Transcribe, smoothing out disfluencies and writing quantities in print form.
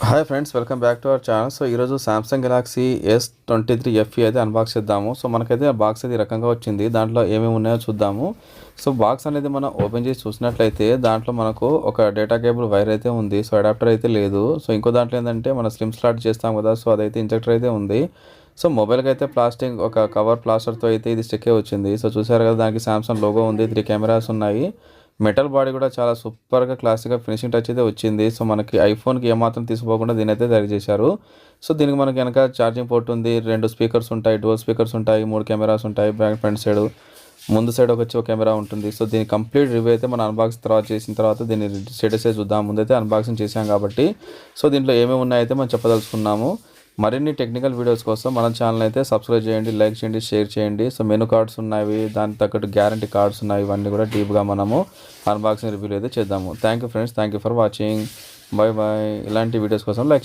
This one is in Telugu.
Hi friends, welcome back to our channel. So ఈరోజు సామ్సంగ్ గెలాక్సీ S23 FE అయితే అన్బాక్స్ చేద్దాము. సో మనకైతే బాక్స్ అయితే ఈ రకంగా వచ్చింది. దాంట్లో ఏమేమి ఉన్నాయో చూద్దాము. సో బాక్స్ అనేది మనం ఓపెన్ చేసి చూసినట్లయితే దాంట్లో మనకు ఒక డేటా కేబుల్ వైర్ అయితే ఉంది. సో అడాప్టర్ అయితే లేదు. సో ఇంకో దాంట్లో ఏంటంటే మన స్లిమ్ స్లాట్ చేస్తాం కదా, సో అదైతే ఇంజెక్టర్ అయితే ఉంది. సో మొబైల్కి అయితే ప్లాస్టిక్ ఒక కవర్ ప్లాస్టర్తో అయితే ఇది స్టిక్ వచ్చింది. సో చూసారు కదా, దానికి సామ్సంగ్ లోగో ఉంది, 3 కెమెరాస్ ఉన్నాయి. మెటల్ బాడీ కూడా చాలా సూపర్‌గా క్లాసిక్‌గా ఫినిషింగ్ టచ్ అయితే వచ్చింది. సో మనకి ఐఫోన్‌కి ఏమాత్రం తీసిపోకుండా దీనైతే తయారు చేశారు. సో దీనికి మనకి వెనక ఛార్జింగ్ పోర్ట్ ఉంది, 2 స్పీకర్స్ ఉంటాయి, డ్యుయల్ స్పీకర్స్ ఉంటాయి, 3 కెమెరాస్ ఉంటాయి. బ్యాక్ ఫ్రంట్ సైడ్, ముందు సైడ్ ఒక కెమెరా ఉంటుంది. సో దీని కంప్లీట్ రివ్యూ అయితే మనం అన్బాక్సింగ్ తర్వాత చేసిన తర్వాత దీని స్టేటస్ చూద్దాం. ముందైతే అన్బాక్సింగ్ చేసాం కాబట్టి సో దీంట్లో ఏమేమి ఉన్నాయైతే మనం చెప్పదలుచుకున్నాము. మరిన్ని టెక్నికల్ వీడియోస్ కోసం మన ఛానల్ అయితే సబ్స్క్రైబ్ చేయండి, లైక్ చేయండి, షేర్ చేయండి. సో మెనూ కార్డ్స్ ఉన్నాయి, దానికి తగ్గట్టు గ్యారంటీ కార్డ్స్ ఉన్నాయి. ఇవన్నీ కూడా డీప్గా మనము అన్బాక్సింగ్ రివ్యూలు అయితే చేద్దాము. Thank you friends, thank you for watching. Bye bye. ఇలాంటి వీడియోస్ కోసం లైక్